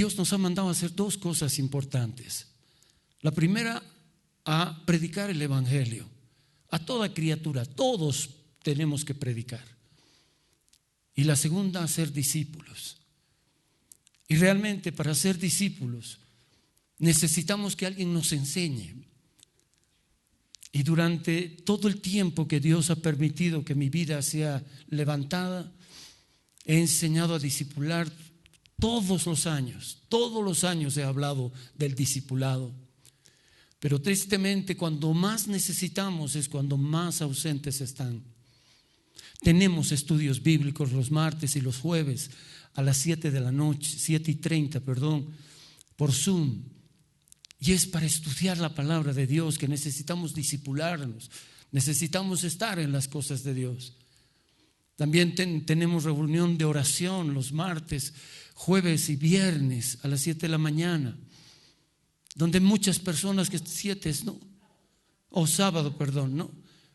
Dios nos ha mandado a hacer dos cosas importantes. La primera, a predicar el evangelio a toda criatura. Todos tenemos que predicar. Y la segunda, a ser discípulos. Y realmente para ser discípulos necesitamos que alguien nos enseñe. Y durante todo el tiempo que Dios ha permitido que mi vida sea levantada, he enseñado a discipular todos los años he hablado del discipulado. Pero tristemente, cuando más necesitamos es cuando más ausentes están. Tenemos estudios bíblicos los martes y los jueves a las 7:30, por Zoom. Y es para estudiar la palabra de Dios que necesitamos discipularnos, necesitamos estar en las cosas de Dios. También tenemos reunión de oración los martes, jueves y viernes a las 7 de la mañana, donde muchas personas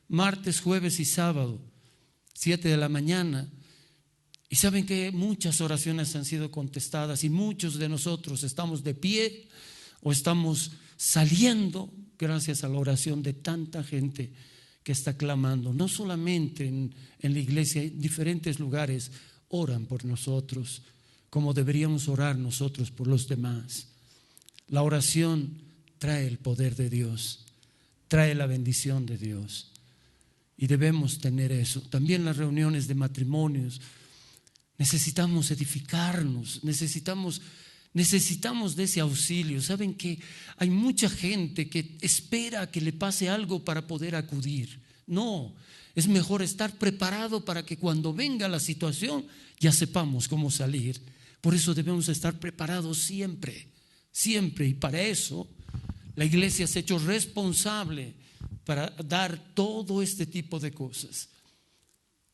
martes, jueves y sábado, 7 de la mañana. Y saben que muchas oraciones han sido contestadas y muchos de nosotros estamos de pie o estamos saliendo gracias a la oración de tanta gente que está clamando. No solamente en la iglesia, en diferentes lugares oran por nosotros como deberíamos orar nosotros por los demás. La oración trae el poder de Dios, trae la bendición de Dios y debemos tener eso. También las reuniones de matrimonios, necesitamos edificarnos, necesitamos de ese auxilio. Saben que hay mucha gente que espera que le pase algo para poder acudir. No, es mejor estar preparado para que cuando venga la situación ya sepamos cómo salir. Por eso debemos estar preparados siempre, y para eso la iglesia se ha hecho responsable para dar todo este tipo de cosas.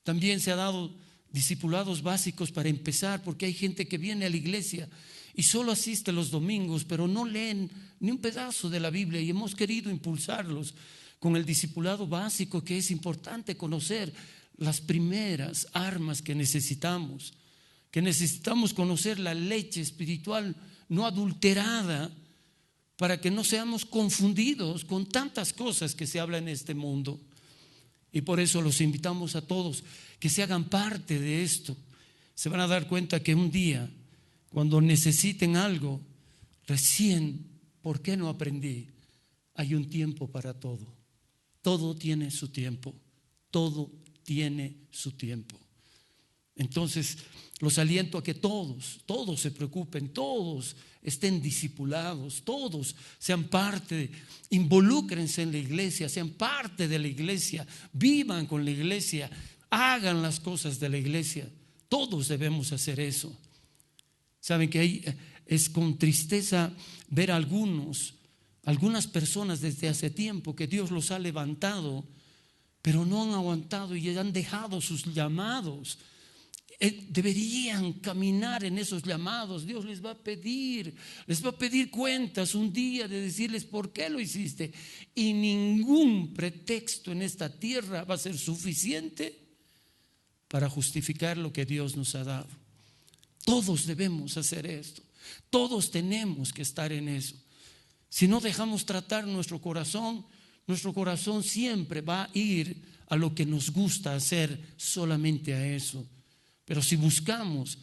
También se ha dado discipulados básicos para empezar, porque hay gente que viene a la iglesia y solo asiste los domingos, pero no leen ni un pedazo de la Biblia, y hemos querido impulsarlos con el discipulado básico, que es importante conocer las primeras armas que necesitamos conocer la leche espiritual no adulterada, para que no seamos confundidos con tantas cosas que se hablan en este mundo. Y por eso los invitamos a todos que se hagan parte de esto. Se van a dar cuenta que un día, cuando necesiten algo, recién, ¿por qué no aprendí? Hay un tiempo para todo. Todo tiene su tiempo. Todo tiene su tiempo. Entonces, los aliento a que todos se preocupen, todos estén discipulados, todos sean parte, involúcrense en la iglesia, sean parte de la iglesia, vivan con la iglesia, hagan las cosas de la iglesia. Todos debemos hacer eso. Saben que ahí es con tristeza ver a algunas personas desde hace tiempo que Dios los ha levantado, pero no han aguantado y han dejado sus llamados. Deberían caminar en esos llamados. Dios les va a pedir cuentas un día de decirles por qué lo hiciste, y ningún pretexto en esta tierra va a ser suficiente para justificar lo que Dios nos ha dado. Todos debemos hacer esto, todos tenemos que estar en eso. Si no dejamos tratar nuestro corazón siempre va a ir a lo que nos gusta hacer, solamente a eso. Pero si buscamos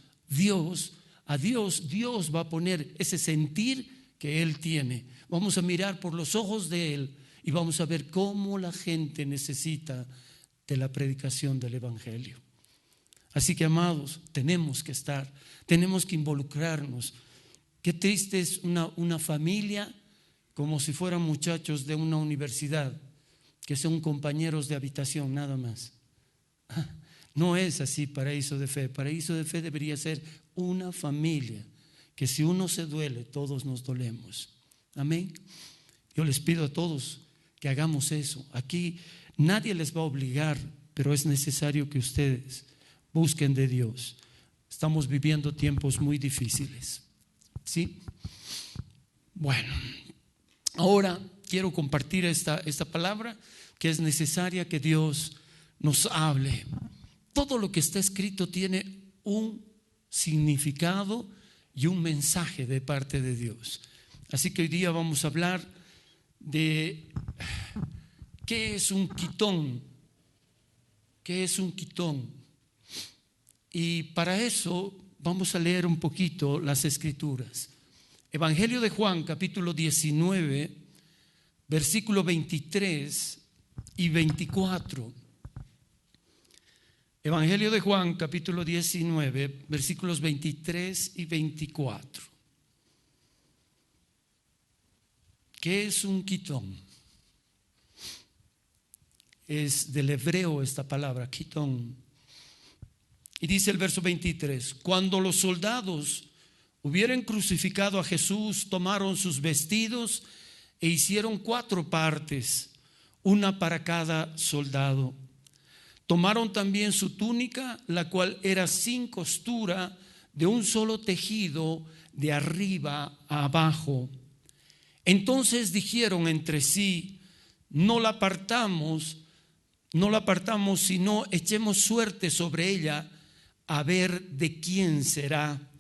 a Dios va a poner ese sentir que Él tiene. Vamos a mirar por los ojos de Él y vamos a ver cómo la gente necesita de la predicación del evangelio. Así que, amados, tenemos que involucrarnos. Qué triste es una familia como si fueran muchachos de una universidad, que son compañeros de habitación nada más. No es así Paraíso de Fe. Paraíso de Fe debería ser una familia, que si uno se duele, todos nos dolemos. Amén. Yo les pido a todos que hagamos eso. Aquí nadie les va a obligar, pero es necesario que ustedes busquen de Dios. Estamos viviendo tiempos muy difíciles, ¿sí? Bueno, ahora quiero compartir esta palabra, que es necesaria que Dios nos hable. Todo lo que está escrito tiene un significado y un mensaje de parte de Dios. Así que hoy día vamos a hablar de qué es un quitón. ¿Qué es un quitón? Y para eso vamos a leer un poquito las Escrituras. Evangelio de Juan, capítulo 19, versículo 23 y 24. Evangelio de Juan, capítulo 19, versículos 23 y 24. ¿Qué es un quitón? Es del hebreo esta palabra, quitón. Y dice el verso 23: cuando los soldados hubieran crucificado a Jesús, tomaron sus vestidos e hicieron 4 partes, una para cada soldado. Tomaron también su túnica, la cual era sin costura, de un solo tejido, de arriba a abajo. Entonces dijeron entre sí: no la partamos, sino echemos suerte sobre ella, a ver de quién será.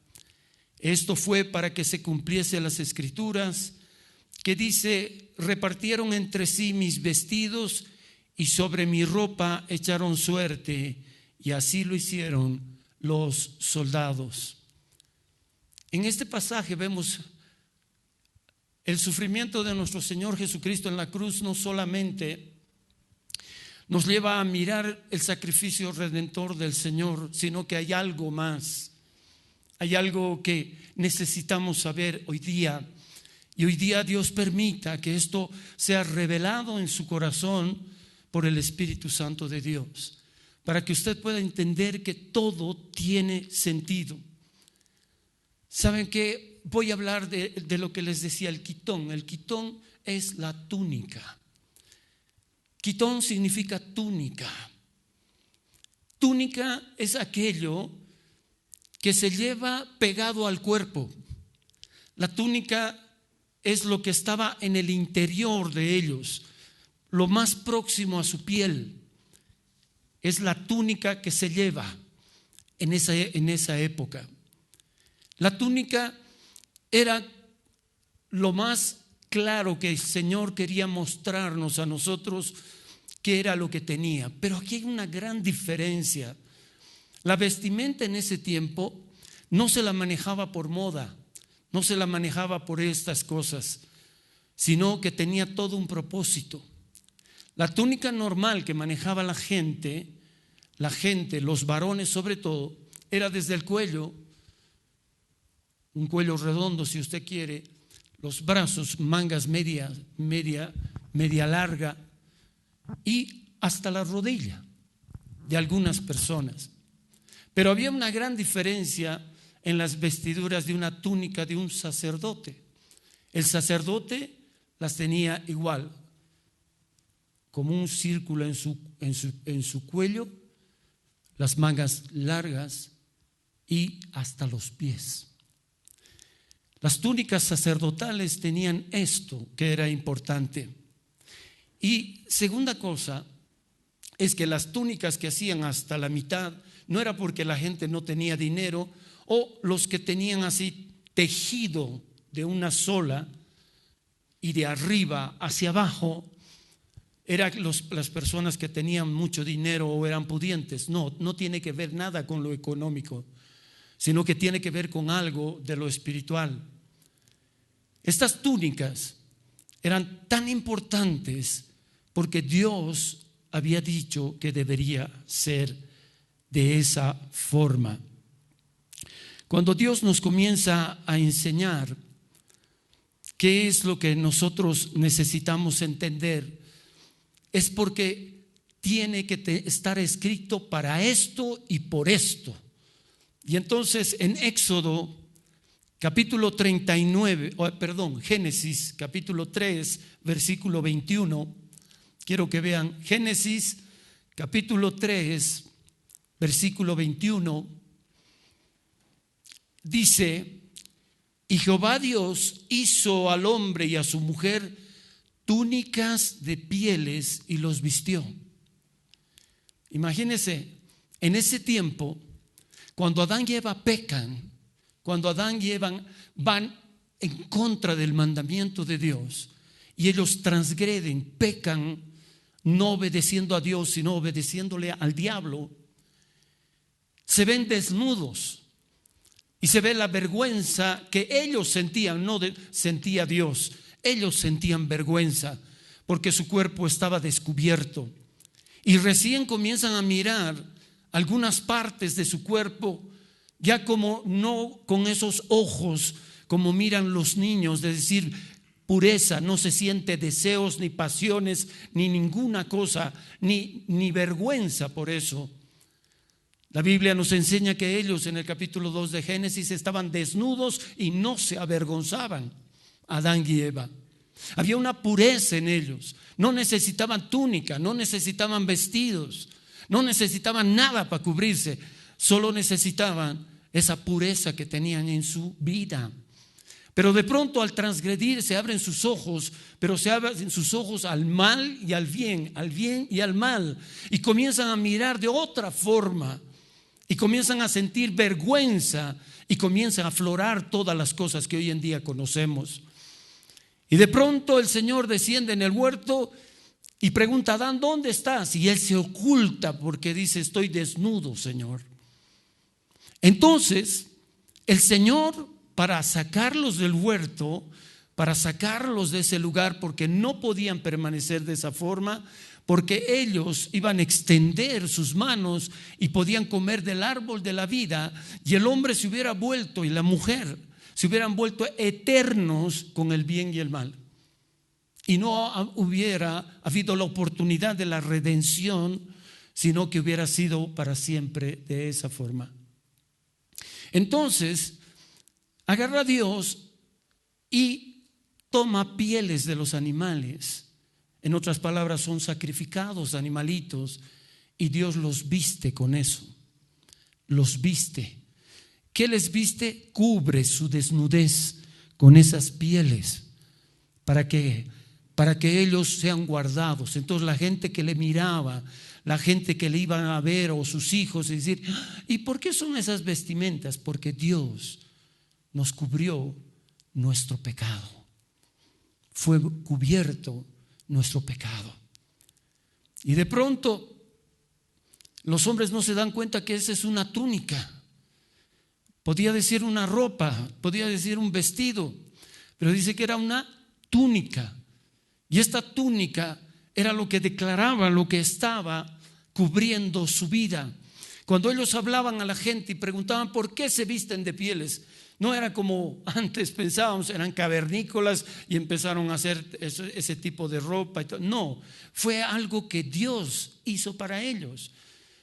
Esto fue para que se cumpliese las Escrituras, que dice: repartieron entre sí mis vestidos, y sobre mi ropa echaron suerte. Y así lo hicieron los soldados. En este pasaje vemos el sufrimiento de nuestro Señor Jesucristo en la cruz. No solamente nos lleva a mirar el sacrificio redentor del Señor, sino que hay algo más. Hay algo que necesitamos saber hoy día. Y hoy día Dios permita que esto sea revelado en su corazón por el Espíritu Santo de Dios, para que usted pueda entender que todo tiene sentido. ¿Saben qué? Voy a hablar de lo que les decía, el quitón. El quitón es la túnica. Quitón significa túnica. Túnica es aquello que se lleva pegado al cuerpo. La túnica es lo que estaba en el interior de ellos, lo más próximo a su piel. Es la túnica que se lleva en esa época. La túnica era lo más claro que el Señor quería mostrarnos a nosotros qué era lo que tenía. Pero aquí hay una gran diferencia. La vestimenta en ese tiempo no se la manejaba por moda, no se la manejaba por estas cosas, sino que tenía todo un propósito. La túnica normal que manejaba la gente, los varones sobre todo, era desde el cuello, un cuello redondo si usted quiere, los brazos, mangas media larga, y hasta la rodilla de algunas personas. Pero había una gran diferencia en las vestiduras de una túnica de un sacerdote. El sacerdote las tenía igual, como un círculo en su cuello, las mangas largas y hasta los pies. Las túnicas sacerdotales tenían esto que era importante. Y segunda cosa es que las túnicas que hacían hasta la mitad no era porque la gente no tenía dinero, o los que tenían así tejido de una sola y de arriba hacia abajo eran las personas que tenían mucho dinero o eran pudientes. No tiene que ver nada con lo económico, sino que tiene que ver con algo de lo espiritual. Estas túnicas eran tan importantes porque Dios había dicho que debería ser de esa forma. Cuando Dios nos comienza a enseñar qué es lo que nosotros necesitamos entender, es porque tiene que estar escrito para esto y por esto. Y entonces en Éxodo capítulo 39, Génesis capítulo 3, versículo 21, quiero que vean Génesis capítulo 3, versículo 21, dice: y Jehová Dios hizo al hombre y a su mujer túnicas de pieles y los vistió. Imagínense, en ese tiempo, cuando Adán y Eva pecan, cuando Adán y Eva van en contra del mandamiento de Dios y ellos transgreden, pecan, no obedeciendo a Dios, sino obedeciéndole al diablo, se ven desnudos y se ve la vergüenza que ellos sentían, no sentía Dios. Ellos sentían vergüenza porque su cuerpo estaba descubierto y recién comienzan a mirar algunas partes de su cuerpo, ya como no con esos ojos como miran los niños, de decir pureza, no se siente deseos ni pasiones ni ninguna cosa, ni vergüenza por eso. La Biblia nos enseña que ellos en el capítulo 2 de Génesis estaban desnudos y no se avergonzaban, Adán y Eva. Había una pureza en ellos, no necesitaban túnica, no necesitaban vestidos, no necesitaban nada para cubrirse, solo necesitaban esa pureza que tenían en su vida. Pero de pronto al transgredir se abren sus ojos, pero se abren sus ojos al mal y al bien y al mal, y comienzan a mirar de otra forma y comienzan a sentir vergüenza y comienzan a aflorar todas las cosas que hoy en día conocemos. Y de pronto el Señor desciende en el huerto y pregunta a Adán, ¿dónde estás? Y él se oculta porque dice, estoy desnudo, Señor. Entonces el Señor, para sacarlos del huerto, para sacarlos de ese lugar, porque no podían permanecer de esa forma, porque ellos iban a extender sus manos y podían comer del árbol de la vida, y el hombre se hubiera vuelto y la mujer se hubieran vuelto eternos con el bien y el mal, y no hubiera habido la oportunidad de la redención, sino que hubiera sido para siempre de esa forma. Entonces agarra a Dios y toma pieles de los animales, en otras palabras son sacrificados animalitos, y Dios los viste con eso, los viste. ¿Qué les viste? Cubre su desnudez con esas pieles para que ellos sean guardados. Entonces la gente que le miraba, la gente que le iban a ver, o sus hijos, y decir, ¿y por qué son esas vestimentas? Porque Dios nos cubrió nuestro pecado, fue cubierto nuestro pecado. Y de pronto los hombres no se dan cuenta que esa es una túnica. Podía decir una ropa, podía decir un vestido, pero dice que era una túnica. Y esta túnica era lo que declaraba, lo que estaba cubriendo su vida. Cuando ellos hablaban a la gente y preguntaban por qué se visten de pieles, no era como antes pensábamos, eran cavernícolas y empezaron a hacer ese tipo de ropa y todo. No, fue algo que Dios hizo para ellos,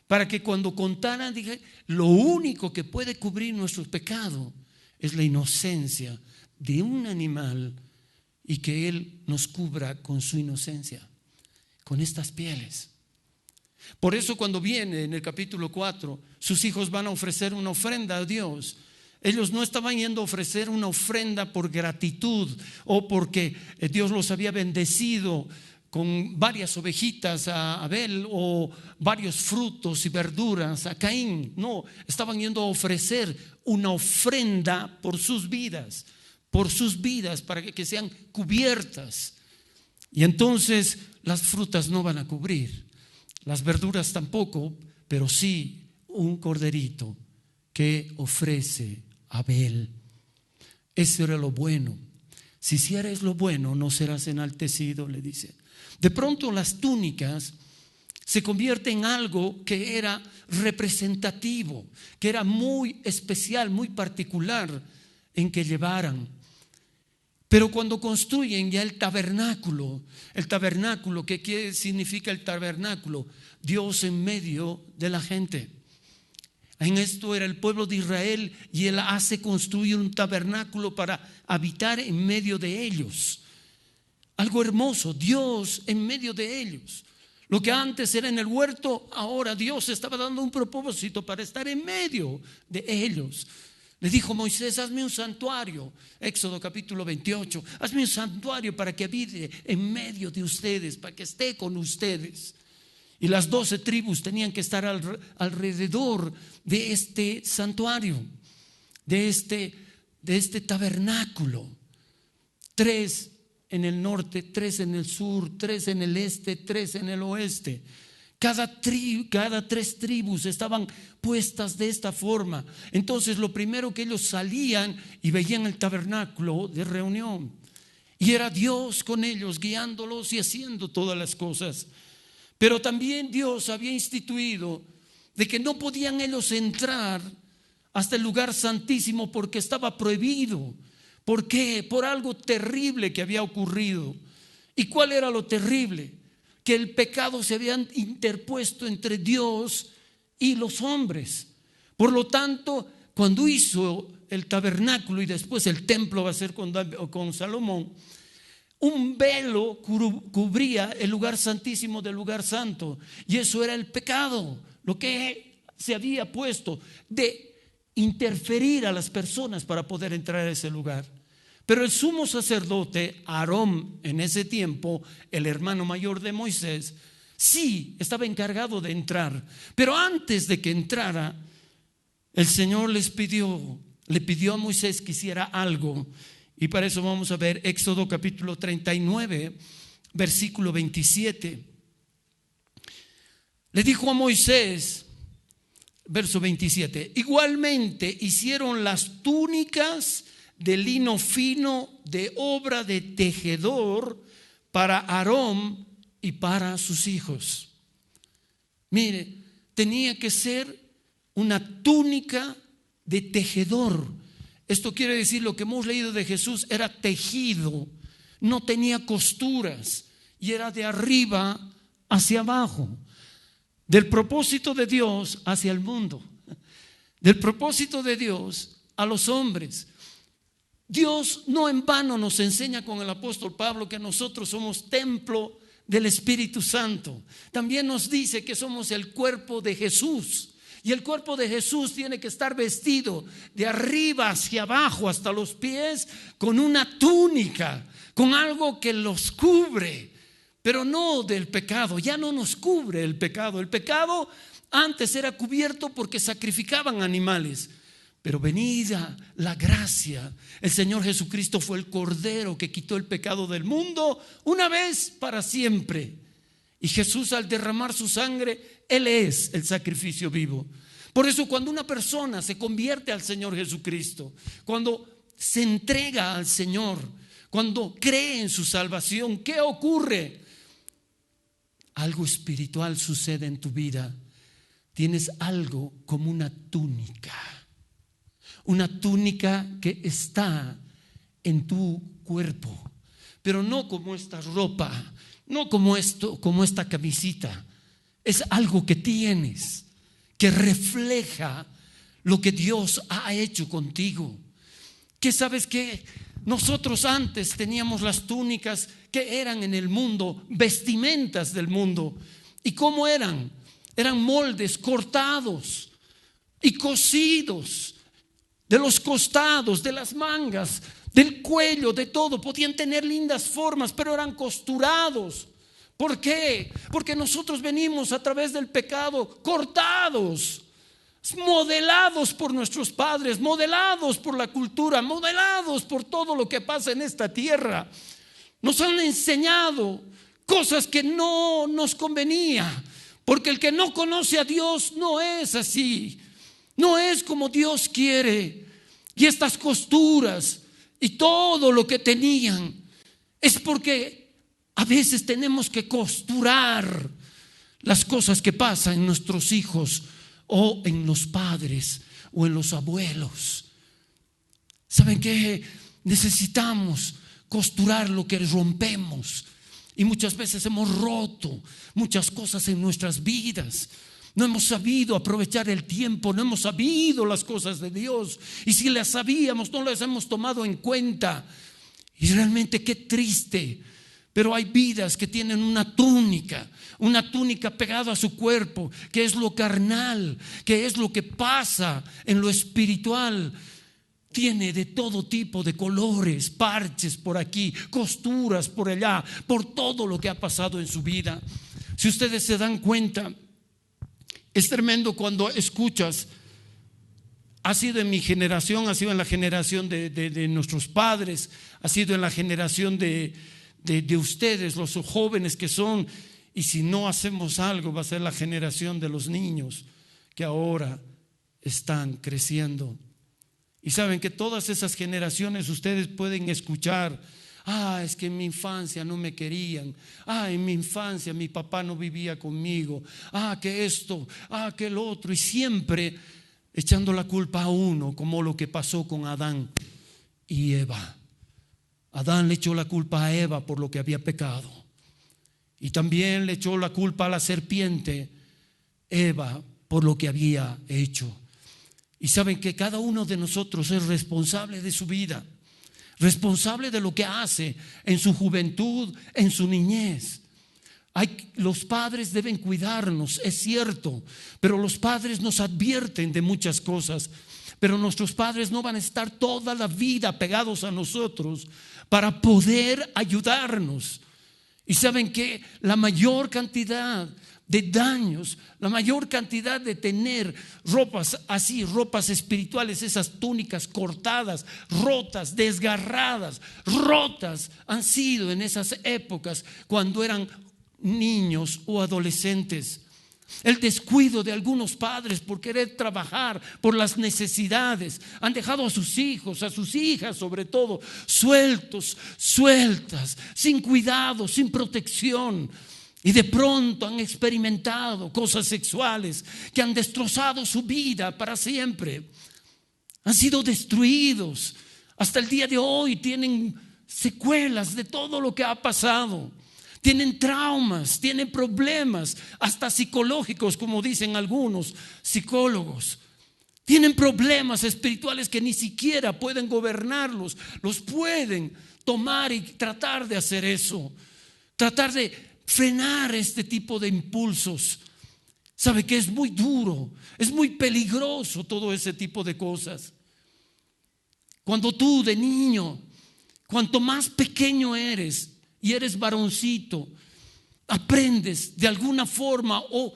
para que cuando contaran, dije, lo único que puede cubrir nuestro pecado es la inocencia de un animal, y que Él nos cubra con su inocencia, con estas pieles. Por eso cuando viene en el capítulo 4, sus hijos van a ofrecer una ofrenda a Dios. Ellos no estaban yendo a ofrecer una ofrenda por gratitud o porque Dios los había bendecido con varias ovejitas a Abel o varios frutos y verduras a Caín. No, estaban yendo a ofrecer una ofrenda por sus vidas para que sean cubiertas. Y entonces las frutas no van a cubrir, las verduras tampoco, pero sí un corderito que ofrece Abel. Eso era lo bueno. Si hicieres lo bueno, no serás enaltecido, le dice. De pronto las túnicas se convierten en algo que era representativo, que era muy especial, muy particular en que llevaran. Pero cuando construyen ya el tabernáculo, ¿qué significa el tabernáculo? Dios en medio de la gente. En esto era el pueblo de Israel, y Él hace construir un tabernáculo para habitar en medio de ellos. Algo hermoso, Dios en medio de ellos. Lo que antes era en el huerto, ahora Dios estaba dando un propósito para estar en medio de ellos. Le dijo Moisés, hazme un santuario, Éxodo capítulo 28, hazme un santuario para que habite en medio de ustedes, para que esté con ustedes. Y las 12 tribus tenían que estar alrededor de este santuario. de este tabernáculo. 3 en el norte, 3 en el sur, 3 en el este, 3 en el oeste. Cada 3 tribus estaban puestas de esta forma. Entonces lo primero que ellos salían y veían el tabernáculo de reunión, y era Dios con ellos, guiándolos y haciendo todas las cosas. Pero también Dios había instituido de que no podían ellos entrar hasta el lugar santísimo porque estaba prohibido. ¿Por qué? Por algo terrible que había ocurrido. ¿Y cuál era lo terrible? Que el pecado se había interpuesto entre Dios y los hombres. Por lo tanto, cuando hizo el tabernáculo y después el templo va a ser con Salomón, un velo cubría el lugar santísimo del lugar santo, y eso era el pecado, lo que se había puesto de interferir a las personas para poder entrar a ese lugar. Pero el sumo sacerdote Aarón, en ese tiempo el hermano mayor de Moisés, sí estaba encargado de entrar. Pero antes de que entrara, el Señor le pidió a Moisés que hiciera algo. Y para eso vamos a ver Éxodo capítulo 39, versículo 27. Le dijo a Moisés, verso 27, igualmente hicieron las túnicas de lino fino de obra de tejedor para Aarón y para sus hijos. Mire, tenía que ser una túnica de tejedor. Esto quiere decir, lo que hemos leído de Jesús era tejido, no tenía costuras y era de arriba hacia abajo, del propósito de Dios hacia el mundo, del propósito de Dios a los hombres. Dios no en vano nos enseña con el apóstol Pablo que nosotros somos templo del Espíritu Santo. También nos dice que somos el cuerpo de Jesús. Y el cuerpo de Jesús tiene que estar vestido de arriba hacia abajo hasta los pies con una túnica, con algo que los cubre, pero no del pecado. Ya no nos cubre el pecado. El pecado antes era cubierto porque sacrificaban animales. Pero venida la gracia, el Señor Jesucristo fue el Cordero que quitó el pecado del mundo una vez para siempre. Y Jesús, al derramar su sangre, Él es el sacrificio vivo. Por eso cuando una persona se convierte al Señor Jesucristo, cuando se entrega al Señor, cuando cree en su salvación, ¿qué ocurre? Algo espiritual sucede en tu vida. Tienes algo como una túnica que está en tu cuerpo, pero no como esta ropa, no como esta camisita. Es algo que tienes, que refleja lo que Dios ha hecho contigo. Que sabes que nosotros antes teníamos las túnicas que eran en el mundo, vestimentas del mundo. ¿Y cómo eran? Eran moldes cortados y cosidos de los costados, de las mangas, del cuello, de todo. Podían tener lindas formas, pero eran costurados. ¿Por qué? Porque nosotros venimos a través del pecado cortados, modelados por nuestros padres, modelados por la cultura, modelados por todo lo que pasa en esta tierra. Nos han enseñado cosas que no nos convenía, porque el que no conoce a Dios no es así, no es como Dios quiere. Y estas costuras y todo lo que tenían es porque a veces tenemos que costurar las cosas que pasan en nuestros hijos o en los padres o en los abuelos. ¿Saben qué? Necesitamos costurar lo que rompemos. Y muchas veces hemos roto muchas cosas en nuestras vidas. No hemos sabido aprovechar el tiempo, no hemos sabido las cosas de Dios. Y si las sabíamos, no las hemos tomado en cuenta. Y realmente qué triste. Pero hay vidas que tienen una túnica pegada a su cuerpo, que es lo carnal, que es lo que pasa en lo espiritual. Tiene de todo tipo de colores, parches por aquí, costuras por allá, por todo lo que ha pasado en su vida. Si ustedes se dan cuenta, es tremendo cuando escuchas Ha sido en mi generación, ha sido en la generación de nuestros padres, ha sido en la generación de ustedes, los jóvenes que son. Y si no hacemos algo, va a ser la generación de los niños que ahora están creciendo. Y saben que todas esas generaciones ustedes pueden escuchar: es que en mi infancia no me querían, en mi infancia mi papá no vivía conmigo, que esto, que el otro, y siempre echando la culpa a uno, como lo que pasó con Adán y Eva. Adán le echó la culpa a Eva por lo que había pecado, y también le echó la culpa a la serpiente, Eva, por lo que había hecho. Y saben que cada uno de nosotros es responsable de su vida, responsable de lo que hace en su juventud, en su niñez. Los padres deben cuidarnos, es cierto, pero los padres nos advierten de muchas cosas. Pero nuestros padres no van a estar toda la vida pegados a nosotros para poder ayudarnos. Y saben que la mayor cantidad de daños, la mayor cantidad de tener ropas así, ropas espirituales, esas túnicas cortadas, rotas, desgarradas, rotas, han sido en esas épocas cuando eran niños o adolescentes. El descuido de algunos padres por querer trabajar, por las necesidades, han dejado a sus hijos, a sus hijas sobre todo, sueltas, sin cuidado, sin protección. Y de pronto han experimentado cosas sexuales que han destrozado su vida para siempre. Han sido destruidos. Hasta el día de hoy tienen secuelas de todo lo que ha pasado. Tienen traumas, tienen problemas, hasta psicológicos, como dicen algunos psicólogos. Tienen problemas espirituales que ni siquiera pueden gobernarlos. Los pueden tomar y tratar de hacer eso. Tratar de frenar este tipo de impulsos. Sabe que es muy duro, es muy peligroso todo ese tipo de cosas. Cuando tú de niño, cuanto más pequeño eres y eres varoncito, aprendes de alguna forma, o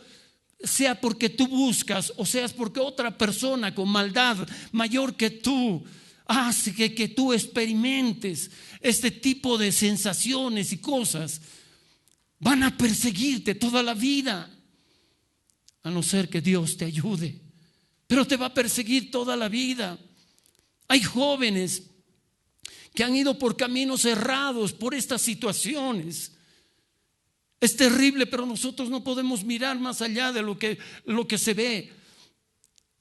sea porque tú buscas, o sea porque otra persona con maldad mayor que tú hace que tú experimentes este tipo de sensaciones y cosas. Van a perseguirte toda la vida, a no ser que Dios te ayude, pero te va a perseguir toda la vida. Hay jóvenes que han ido por caminos errados por estas situaciones. Es terrible, pero nosotros no podemos mirar más allá de lo que se ve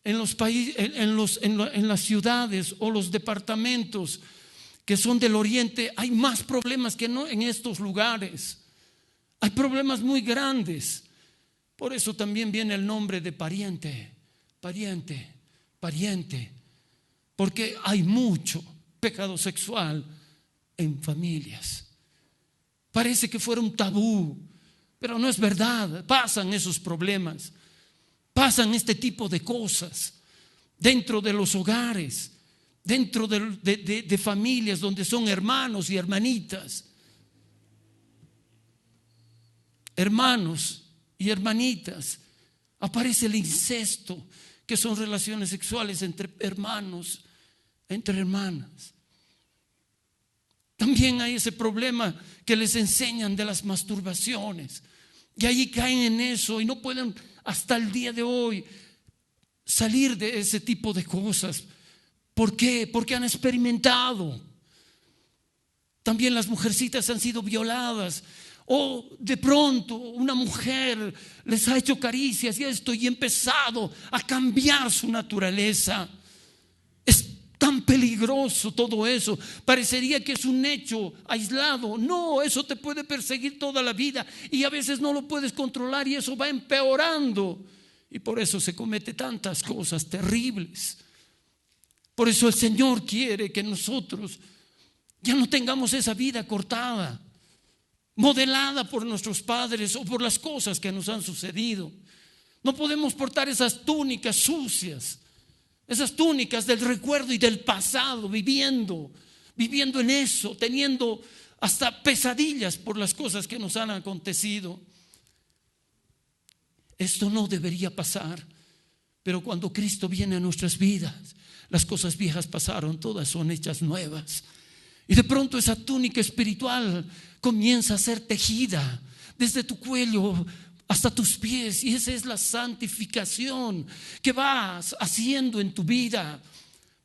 en los países, en las ciudades o los departamentos que son del oriente. Hay más problemas que no en estos lugares. Hay problemas muy grandes. Por eso también viene el nombre de pariente, porque hay mucho pecado sexual en familias. Parece que fuera un tabú, pero no es verdad. Pasan esos problemas, pasan este tipo de cosas dentro de los hogares, dentro de familias donde son hermanos y hermanitas. Hermanos y hermanitas, aparece el incesto, que son relaciones sexuales entre hermanos, entre hermanas. También hay ese problema que les enseñan de las masturbaciones, y ahí caen en eso y no pueden hasta el día de hoy salir de ese tipo de cosas. ¿Por qué? Porque han experimentado. También las mujercitas han sido violadas. O de pronto una mujer les ha hecho caricias y esto, y ha empezado a cambiar su naturaleza. Es tan peligroso todo eso. Parecería que es un hecho aislado. No, eso te puede perseguir toda la vida y a veces no lo puedes controlar y eso va empeorando. Y por eso se comete tantas cosas terribles. Por eso el Señor quiere que nosotros ya no tengamos esa vida cortada, modelada por nuestros padres o por las cosas que nos han sucedido. No podemos portar esas túnicas sucias, esas túnicas del recuerdo y del pasado, viviendo en eso, teniendo hasta pesadillas por las cosas que nos han acontecido. Esto no debería pasar. Pero cuando Cristo viene a nuestras vidas, las cosas viejas pasaron, todas son hechas nuevas. Y de pronto esa túnica espiritual comienza a ser tejida desde tu cuello hasta tus pies. Y esa es la santificación que vas haciendo en tu vida.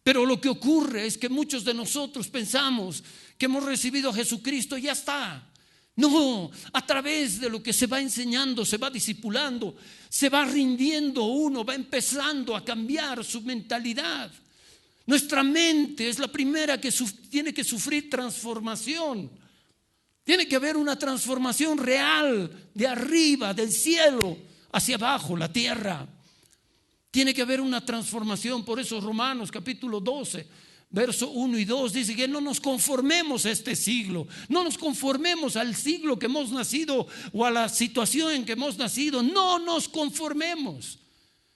Pero lo que ocurre es que muchos de nosotros pensamos que hemos recibido a Jesucristo y ya está. No, a través de lo que se va enseñando, se va discipulando, se va rindiendo uno, va empezando a cambiar su mentalidad. Nuestra mente es la primera que tiene que sufrir transformación. Tiene que haber una transformación real de arriba, del cielo, hacia abajo, la tierra. Tiene que haber una transformación. Por eso Romanos capítulo 12, verso 1 y 2 dice que no nos conformemos a este siglo. No nos conformemos al siglo que hemos nacido o a la situación en que hemos nacido. No nos conformemos,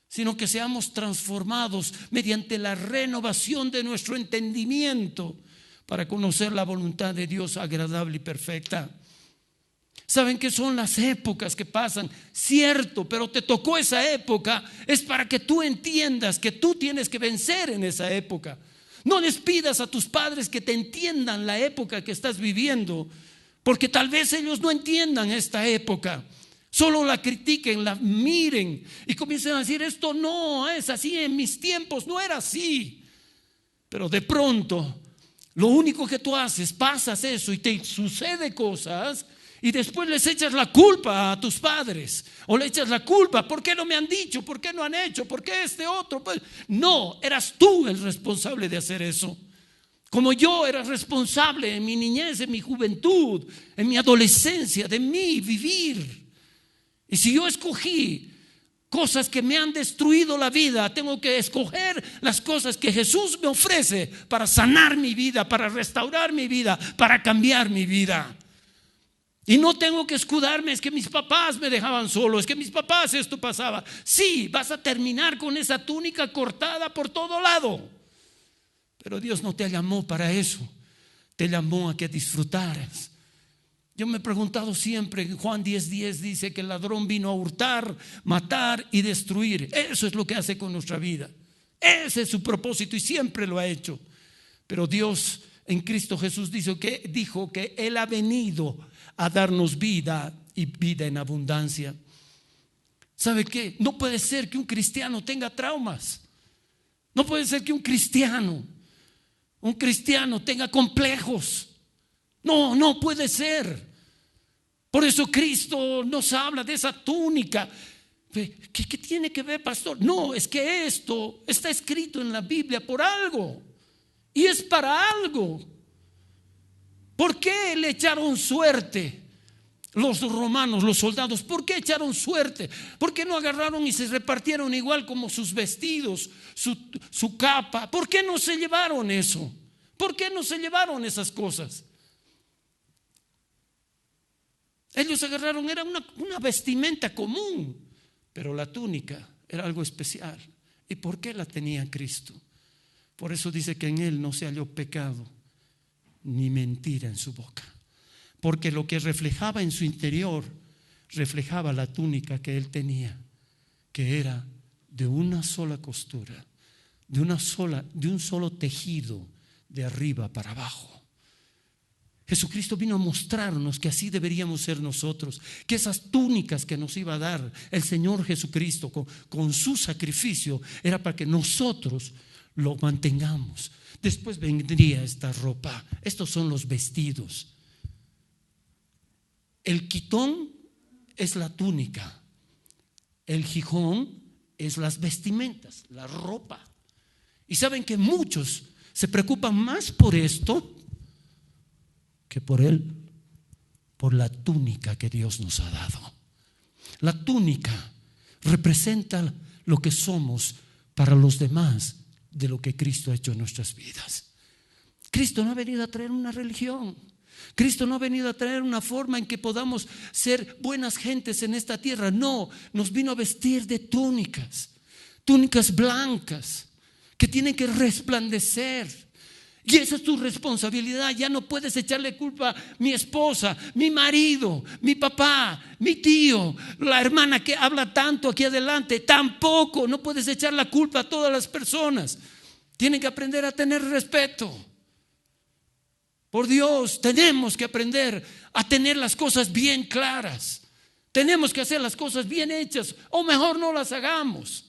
sino que seamos transformados mediante la renovación de nuestro entendimiento para conocer la voluntad de Dios agradable y perfecta. ¿Saben qué son las épocas que pasan? Cierto, pero te tocó esa época. Es para que tú entiendas que tú tienes que vencer en esa época. No les pidas a tus padres que te entiendan la época que estás viviendo, porque tal vez ellos no entiendan esta época. Solo la critiquen, la miren y comiencen a decir: esto no es así, en mis tiempos no era así. Pero de pronto lo único que tú haces, pasas eso y te sucede cosas, y después les echas la culpa a tus padres, o le echas la culpa: ¿por qué no me han dicho? ¿Por qué no han hecho? ¿Por qué este otro? Pues no, eras tú el responsable de hacer eso. Como yo era responsable en mi niñez, en mi juventud, en mi adolescencia, de mi vivir. Y si yo escogí cosas que me han destruido la vida, tengo que escoger las cosas que Jesús me ofrece para sanar mi vida, para restaurar mi vida, para cambiar mi vida. Y no tengo que escudarme: es que mis papás me dejaban solo, es que mis papás esto pasaba. Sí, vas a terminar con esa túnica cortada por todo lado, pero Dios no te llamó para eso. Te llamó a que disfrutaras. Yo me he preguntado siempre, en Juan 10:10 dice que el ladrón vino a hurtar, matar y destruir. Eso es lo que hace con nuestra vida. Ese es su propósito y siempre lo ha hecho. Pero Dios en Cristo Jesús dijo que Él ha venido a darnos vida y vida en abundancia. ¿Sabe qué? No puede ser que un cristiano tenga traumas. No puede ser que un cristiano tenga complejos. No puede ser. Por eso Cristo nos habla de esa túnica. ¿Qué tiene que ver, pastor? No, es que esto está escrito en la Biblia por algo, y es para algo. ¿Por qué le echaron suerte los romanos, los soldados? ¿Por qué echaron suerte? ¿Por qué no agarraron y se repartieron igual como sus vestidos, su capa? ¿Por qué no se llevaron eso? ¿Por qué no se llevaron esas cosas? Ellos agarraron, era una vestimenta común, pero la túnica era algo especial. ¿Y por qué la tenía Cristo? Por eso dice que en Él no se halló pecado ni mentira en su boca, porque lo que reflejaba en su interior reflejaba la túnica que Él tenía, que era de una sola costura, de un solo tejido, de arriba para abajo. Jesucristo vino a mostrarnos que así deberíamos ser nosotros, que esas túnicas que nos iba a dar el Señor Jesucristo con su sacrificio era para que nosotros lo mantengamos. Después vendría esta ropa. Estos son los vestidos. El quitón es la túnica, el gijón es las vestimentas, la ropa. Y saben que muchos se preocupan más por esto que por la túnica que Dios nos ha dado. La túnica representa lo que somos para los demás de lo que Cristo ha hecho en nuestras vidas. Cristo no ha venido a traer una religión. Cristo no ha venido a traer una forma en que podamos ser buenas gentes en esta tierra. No, nos vino a vestir de túnicas blancas que tienen que resplandecer. Y esa es tu responsabilidad. Ya no puedes echarle culpa a mi esposa, mi marido, mi papá, mi tío, la hermana que habla tanto aquí adelante. Tampoco, no puedes echar la culpa a todas las personas. Tienen que aprender a tener respeto. Por Dios, tenemos que aprender a tener las cosas bien claras. Tenemos que hacer las cosas bien hechas, o mejor no las hagamos.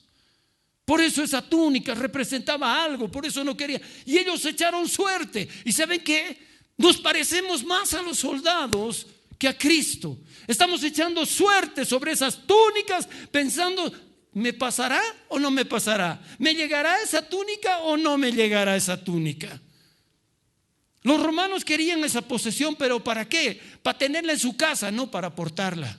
Por eso esa túnica representaba algo, por eso no quería. Y ellos echaron suerte. ¿Y saben qué? Nos parecemos más a los soldados que a Cristo. Estamos echando suerte sobre esas túnicas pensando, ¿me pasará o no me pasará? ¿Me llegará esa túnica o no me llegará esa túnica? Los romanos querían esa posesión, pero ¿para qué? Para tenerla en su casa, no para portarla.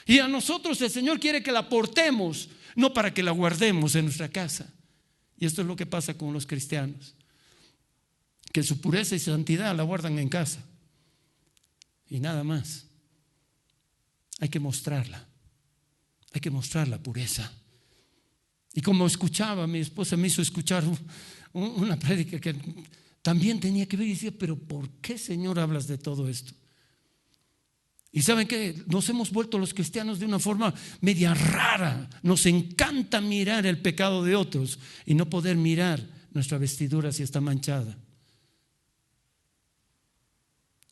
Y a nosotros el Señor quiere que la portemos, no para que la guardemos en nuestra casa. Y esto es lo que pasa con los cristianos, que su pureza y santidad la guardan en casa y nada más. Hay que mostrarla, hay que mostrar la pureza. Y como escuchaba, mi esposa me hizo escuchar una prédica que también tenía que ver y decía, pero ¿por qué, Señor, hablas de todo esto? Y saben que nos hemos vuelto los cristianos de una forma media rara. Nos encanta mirar el pecado de otros y no poder mirar nuestra vestidura si está manchada.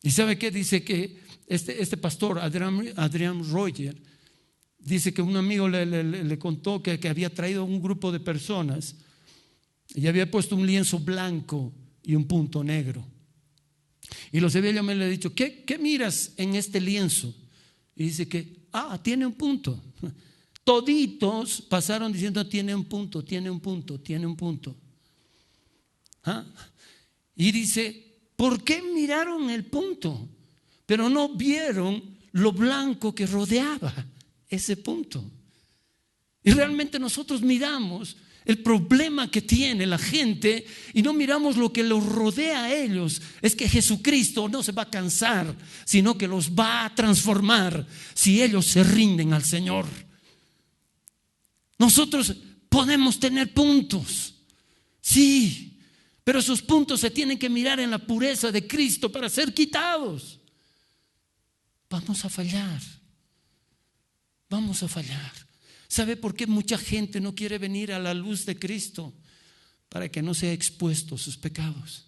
¿Y sabe qué? Dice que este pastor, Adrian Roger, dice que un amigo le contó que había traído un grupo de personas y había puesto un lienzo blanco y un punto negro. Y los había llamado y le ha dicho, ¿qué miras en este lienzo? Y dice que, tiene un punto. Toditos pasaron diciendo, tiene un punto, tiene un punto, tiene un punto. Y dice, ¿por qué miraron el punto? Pero no vieron lo blanco que rodeaba ese punto. Y realmente nosotros miramos el problema que tiene la gente y no miramos lo que los rodea a ellos. Es que Jesucristo no se va a cansar, sino que los va a transformar si ellos se rinden al Señor. Nosotros podemos tener puntos, sí, pero esos puntos se tienen que mirar en la pureza de Cristo para ser quitados. Vamos a fallar, vamos a fallar. ¿Sabe por qué mucha gente no quiere venir a la luz de Cristo? Para que no sea expuesto a sus pecados.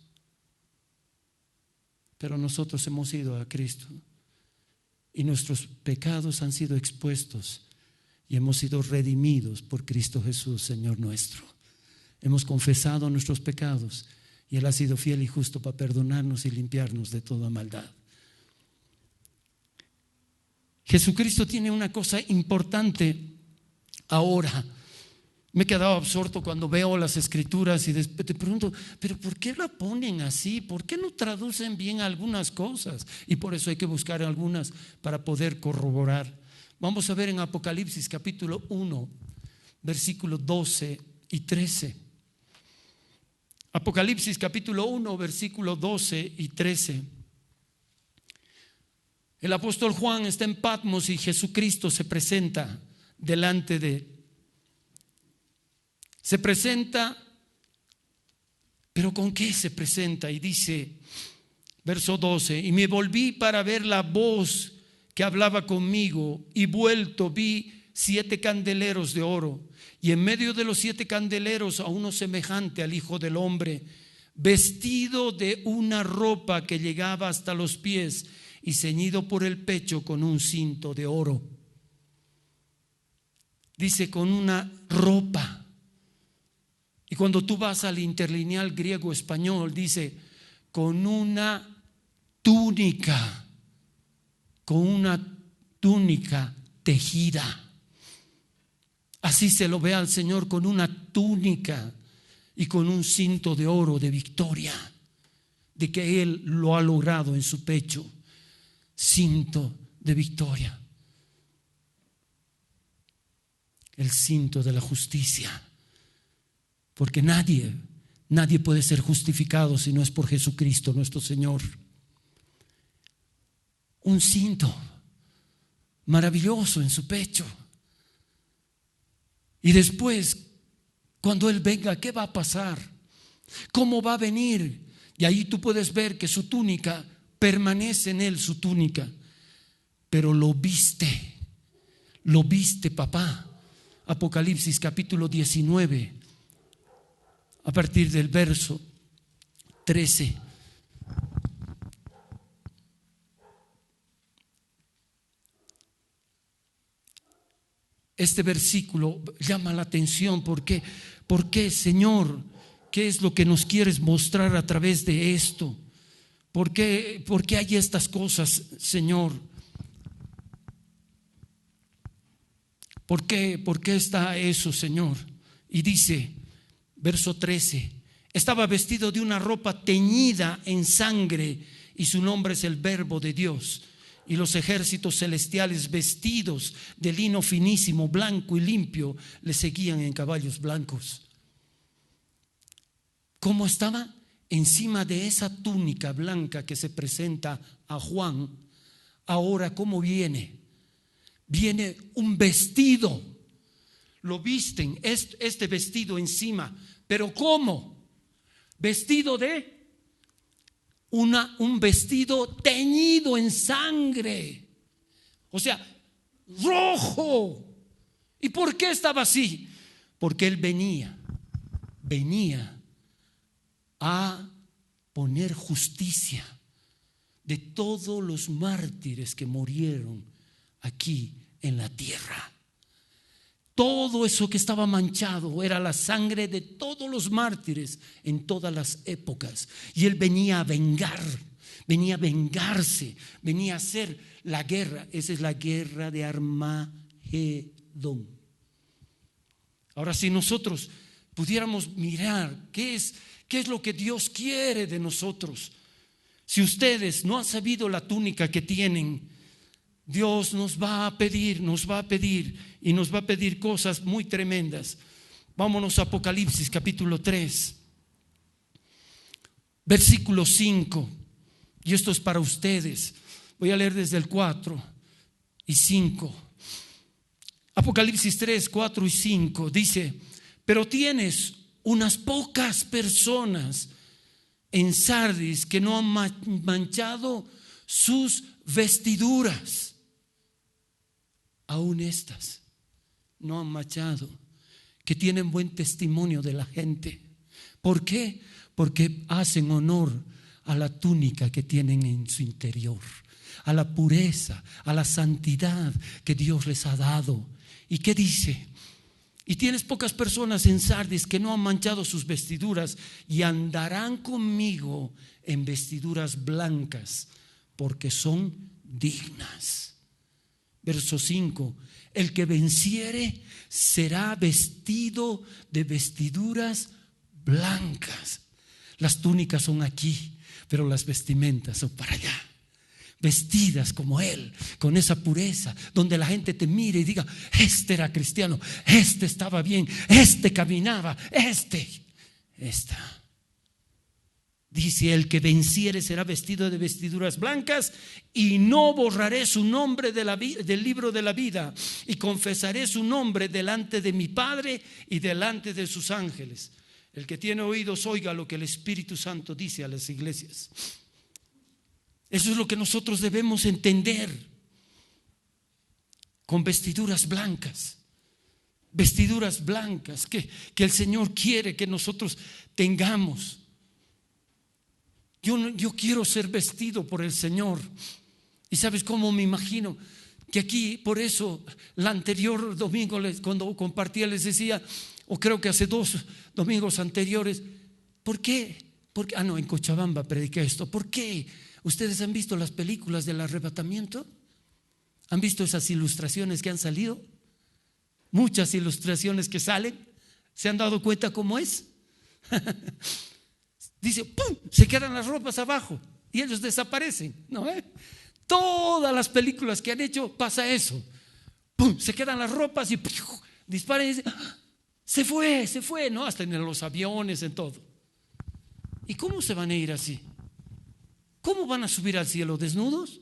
Pero nosotros hemos ido a Cristo y nuestros pecados han sido expuestos y hemos sido redimidos por Cristo Jesús, Señor nuestro. Hemos confesado nuestros pecados y Él ha sido fiel y justo para perdonarnos y limpiarnos de toda maldad. Jesucristo tiene una cosa importante. Ahora, me he quedado absorto cuando veo las escrituras y después te pregunto, ¿pero por qué la ponen así? ¿Por qué no traducen bien algunas cosas? Y por eso hay que buscar algunas para poder corroborar. Vamos a ver en Apocalipsis capítulo 1, versículos 12 y 13. Apocalipsis capítulo 1, versículos 12 y 13. El apóstol Juan está en Patmos y Jesucristo se presenta delante de él. Se presenta, pero ¿con qué se presenta? Y dice, verso 12, y me volví para ver la voz que hablaba conmigo, y vuelto vi 7 candeleros de oro, y en medio de los 7 candeleros a uno semejante al Hijo del Hombre, vestido de una ropa que llegaba hasta los pies y ceñido por el pecho con un cinto de oro. Dice con una ropa. Y cuando tú vas al interlineal griego-español dice con una túnica, tejida. Así se lo ve al Señor, con una túnica y con un cinto de oro de victoria, de que Él lo ha logrado en su pecho. Cinto de victoria. El cinto de la justicia. Porque nadie puede ser justificado si no es por Jesucristo nuestro Señor. Un cinto maravilloso en su pecho. Y después, cuando Él venga, ¿qué va a pasar? ¿Cómo va a venir? Y ahí tú puedes ver que su túnica, permanece en él su túnica, pero lo viste papá. Apocalipsis capítulo 19, a partir del verso 13. Este versículo llama la atención. ¿Por qué? ¿Por qué, Señor? ¿Qué es lo que nos quieres mostrar a través de esto? ¿Por qué hay estas cosas, Señor? ¿Por qué está eso, Señor? Y dice, verso 13, estaba vestido de una ropa teñida en sangre y su nombre es el Verbo de Dios. Y los ejércitos celestiales vestidos de lino finísimo, blanco y limpio, le seguían en caballos blancos. ¿Cómo estaba? Encima de esa túnica blanca que se presenta a Juan, ahora ¿cómo viene? Viene un vestido. Lo visten, este vestido encima. ¿Pero cómo? Vestido de un vestido teñido en sangre, o sea, rojo. ¿Y por qué estaba así? Porque él venía a poner justicia de todos los mártires que murieron aquí en la tierra. Todo eso que estaba manchado era la sangre de todos los mártires en todas las épocas. Y él venía a vengarse, venía a hacer la guerra. Esa es la guerra de Armagedón. Ahora, si nosotros pudiéramos mirar qué es lo que Dios quiere de nosotros. Si ustedes no han sabido la túnica que tienen, Dios nos va a pedir y nos va a pedir cosas muy tremendas. Vámonos a Apocalipsis capítulo 3, versículo 5. Y esto es para ustedes. Voy a leer desde el 4 y 5. Apocalipsis 3, 4 y 5 dice: pero tienes unas pocas personas en Sardis que no han manchado sus vestiduras. Aún estas no han manchado, que tienen buen testimonio de la gente. ¿Por qué? Porque hacen honor a la túnica que tienen en su interior, a la pureza, a la santidad que Dios les ha dado. ¿Y qué dice? Y tienes pocas personas en Sardis que no han manchado sus vestiduras y andarán conmigo en vestiduras blancas, porque son dignas. Verso 5: el que venciere será vestido de vestiduras blancas. Las túnicas son aquí, pero las vestimentas son para allá. Vestidas como él, con esa pureza, donde la gente te mire y diga: este era cristiano, este estaba bien, este caminaba, esta. Dice: el que venciere será vestido de vestiduras blancas, y no borraré su nombre del libro de la vida, y confesaré su nombre delante de mi Padre y delante de sus ángeles. El que tiene oídos oiga lo que el Espíritu Santo dice a las iglesias. Eso es lo que nosotros debemos entender. Con vestiduras blancas que el Señor quiere que nosotros tengamos. Yo quiero ser vestido por el Señor. ¿Y sabes cómo me imagino? Que aquí, por eso, el anterior domingo, cuando compartía, les decía, o creo que hace 2 domingos anteriores, ¿por qué? En Cochabamba prediqué esto. ¿Por qué? ¿Ustedes han visto las películas del arrebatamiento? ¿Han visto esas ilustraciones que han salido? Muchas ilustraciones que salen. ¿Se han dado cuenta cómo es? Dice, ¡pum!, se quedan las ropas abajo y ellos desaparecen, ¿no? Todas las películas que han hecho pasa eso. ¡Pum!, se quedan las ropas y ¡pum!, disparan y dicen, ¡ah!, se fue, ¿no? Hasta en los aviones, en todo. ¿Y cómo se van a ir así? ¿Cómo van a subir al cielo desnudos?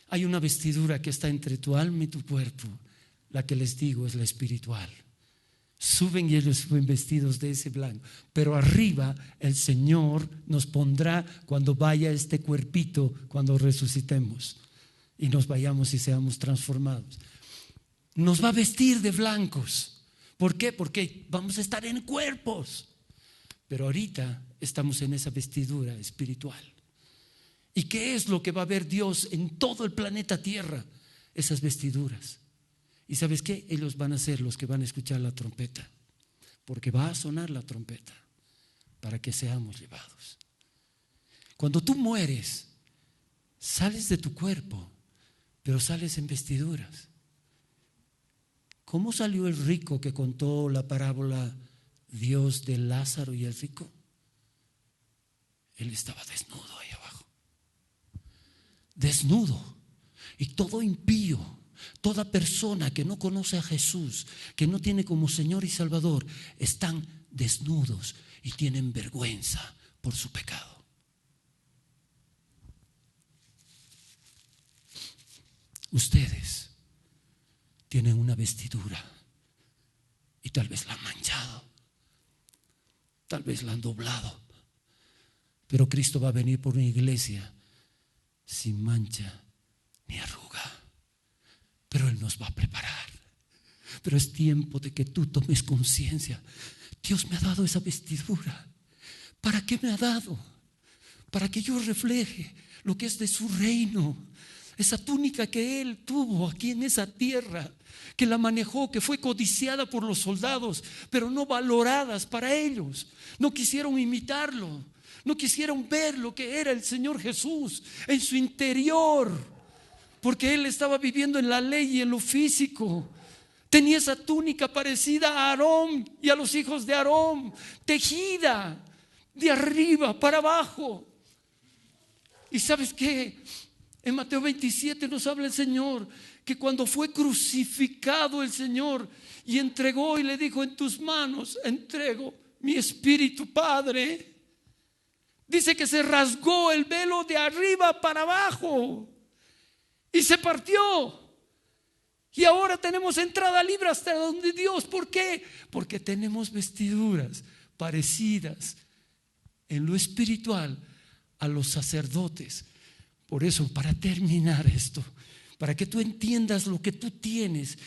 Hay una vestidura que está entre tu alma y tu cuerpo. La que les digo es la espiritual. suben y ellos suben vestidos de ese blanco. Pero arriba el Señor nos pondrá cuando vaya este cuerpito, cuando resucitemos y nos vayamos y seamos transformados. Nos va a vestir de blancos. ¿Por qué? Porque vamos a estar en cuerpos. Pero ahorita estamos en esa vestidura espiritual. ¿Y qué es lo que va a ver Dios en todo el planeta Tierra? Esas vestiduras. ¿Y sabes qué? Ellos van a ser los que van a escuchar la trompeta, porque va a sonar la trompeta para que seamos llevados. Cuando tú mueres, sales de tu cuerpo, pero sales en vestiduras. ¿Cómo salió el rico que contó la parábola Dios de Lázaro y el rico? Él estaba desnudo ahí abajo, desnudo. Y todo impío, toda persona que no conoce a Jesús, que no tiene como Señor y Salvador, están desnudos y tienen vergüenza por su pecado. Ustedes tienen una vestidura y tal vez la han manchado, tal vez la han doblado, pero Cristo va a venir por una iglesia sin mancha ni arruga, pero Él nos va a preparar. Pero es tiempo de que tú tomes conciencia. Dios me ha dado esa vestidura. ¿Para qué me ha dado? Para que yo refleje lo que es de su reino. Esa túnica que Él tuvo aquí en esa tierra, que la manejó, que fue codiciada por los soldados, pero no valoradas para ellos. No quisieron imitarlo, no quisieron ver lo que era el Señor Jesús en su interior, porque Él estaba viviendo en la ley y en lo físico. Tenía esa túnica parecida a Aarón y a los hijos de Aarón, tejida de arriba para abajo. ¿Y sabes qué? En Mateo 27 nos habla el Señor que cuando fue crucificado el Señor y entregó y le dijo: en tus manos entrego mi espíritu, Padre. Dice que se rasgó el velo de arriba para abajo y se partió. Y ahora tenemos entrada libre hasta donde Dios. ¿Por qué? Porque tenemos vestiduras parecidas en lo espiritual a los sacerdotes. Por eso, para terminar esto, para que tú entiendas lo que tú tienes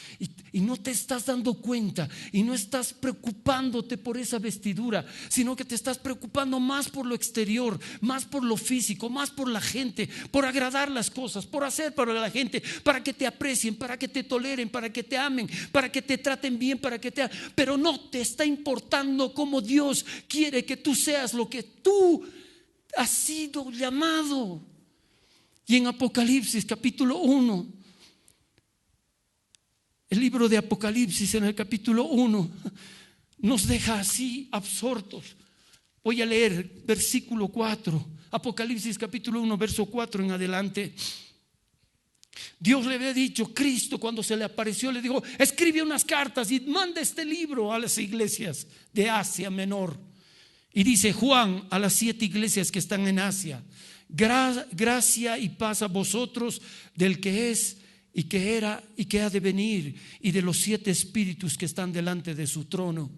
y no te estás dando cuenta y no estás preocupándote por esa vestidura, sino que te estás preocupando más por lo exterior, más por lo físico, más por la gente, por agradar las cosas, por hacer para la gente, para que te aprecien, para que te toleren, para que te amen, para que te traten bien, pero no te está importando cómo Dios quiere que tú seas lo que tú has sido llamado. Y en Apocalipsis capítulo 1, el libro de Apocalipsis en el capítulo 1 nos deja así absortos. Voy a leer versículo 4, Apocalipsis capítulo 1, verso 4 en adelante. Dios le había dicho, Cristo cuando se le apareció le dijo: escribe unas cartas y manda este libro a las iglesias de Asia Menor. Y dice: Juan, a las 7 iglesias que están en Asia, gracia y paz a vosotros del que es y que era y que ha de venir, y de los 7 espíritus que están delante de su trono,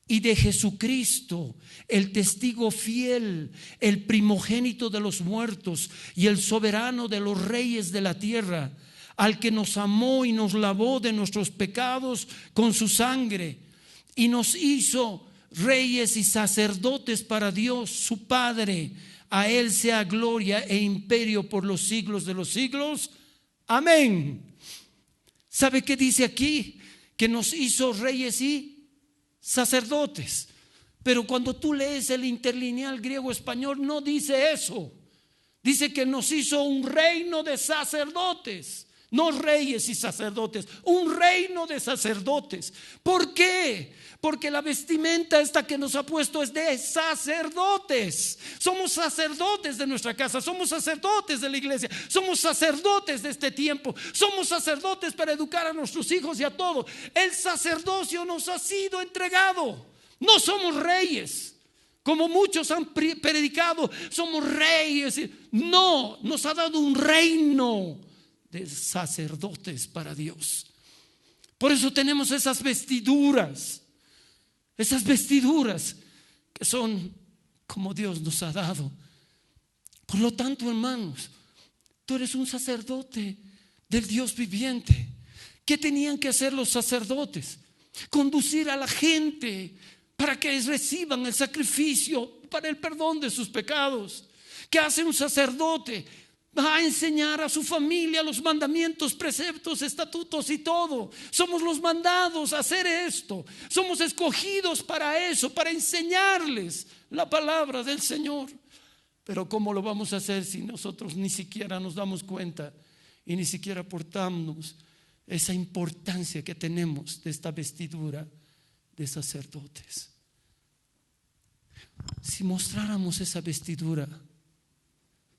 y de Jesucristo, el testigo fiel, el primogénito de los muertos y el soberano de los reyes de la tierra, al que nos amó y nos lavó de nuestros pecados con su sangre y nos hizo reyes y sacerdotes para Dios su Padre. A Él sea gloria e imperio por los siglos de los siglos. Amén. ¿Sabe qué dice aquí? Que nos hizo reyes y sacerdotes. Pero cuando tú lees el interlineal griego-español no dice eso. Dice que nos hizo un reino de sacerdotes. No reyes y sacerdotes, un reino de sacerdotes. ¿Por qué? Porque la vestimenta esta que nos ha puesto es de sacerdotes. Somos sacerdotes de nuestra casa, somos sacerdotes de la iglesia, somos sacerdotes de este tiempo, somos sacerdotes para educar a nuestros hijos y a todos. El sacerdocio nos ha sido entregado. No somos reyes, como muchos han predicado, somos reyes. No, nos ha dado un reino de sacerdotes para Dios. Por eso tenemos esas vestiduras. esas vestiduras que son como Dios nos ha dado. Por lo tanto, hermanos, tú eres un sacerdote del Dios viviente. ¿Qué tenían que hacer los sacerdotes? Conducir a la gente para que reciban el sacrificio para el perdón de sus pecados. ¿Qué hace un sacerdote? Va a enseñar a su familia los mandamientos, preceptos, estatutos y todo. Somos los mandados a hacer esto. Somos escogidos para eso, para enseñarles la palabra del Señor. Pero ¿cómo lo vamos a hacer si nosotros ni siquiera nos damos cuenta y ni siquiera aportamos esa importancia que tenemos de esta vestidura de sacerdotes? Si mostráramos esa vestidura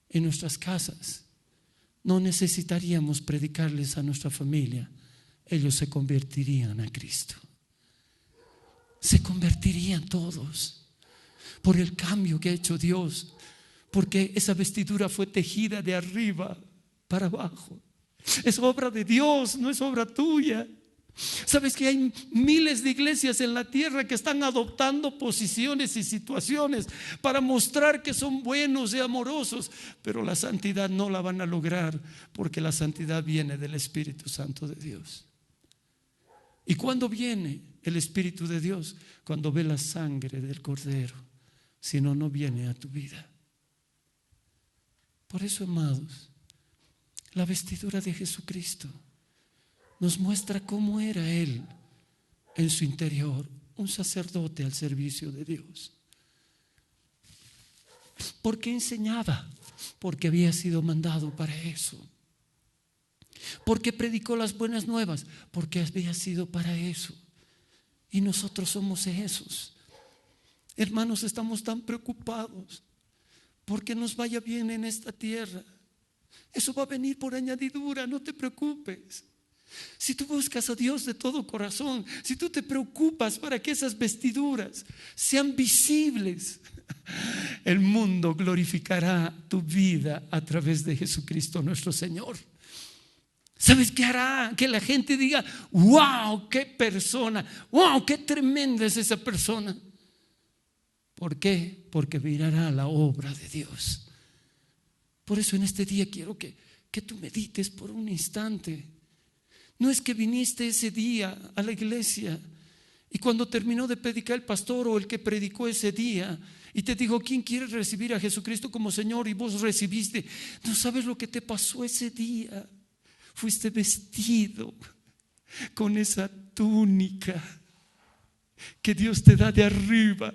en nuestras casas, no necesitaríamos predicarles a nuestra familia. Ellos se convertirían a Cristo. Se convertirían todos por el cambio que ha hecho Dios, porque esa vestidura fue tejida de arriba para abajo. Es obra de Dios, no es obra tuya. Sabes que hay miles de iglesias en la tierra que están adoptando posiciones y situaciones para mostrar que son buenos y amorosos, pero la santidad no la van a lograr, porque la santidad viene del Espíritu Santo de Dios. ¿Y cuándo viene el Espíritu de Dios? Cuando ve la sangre del Cordero. Si no, no viene a tu vida. Por eso, amados, la vestidura de Jesucristo nos muestra cómo era Él en su interior, un sacerdote al servicio de Dios. ¿Por qué enseñaba? Porque había sido mandado para eso. ¿Por qué predicó las buenas nuevas? Porque había sido para eso. Y nosotros somos esos. Hermanos, estamos tan preocupados porque nos vaya bien en esta tierra. Eso va a venir por añadidura, no te preocupes. Si tú buscas a Dios de todo corazón, si tú te preocupas para que esas vestiduras sean visibles, el mundo glorificará tu vida a través de Jesucristo nuestro Señor. ¿Sabes qué hará? Que la gente diga: wow, qué persona, wow, qué tremenda es esa persona. ¿Por qué? Porque mirará la obra de Dios. Por eso en este día quiero que tú medites por un instante. No es que viniste ese día a la iglesia y cuando terminó de predicar el pastor o el que predicó ese día y te dijo: ¿quién quiere recibir a Jesucristo como Señor? Y vos recibiste. No sabes lo que te pasó ese día. Fuiste vestido con esa túnica que Dios te da de arriba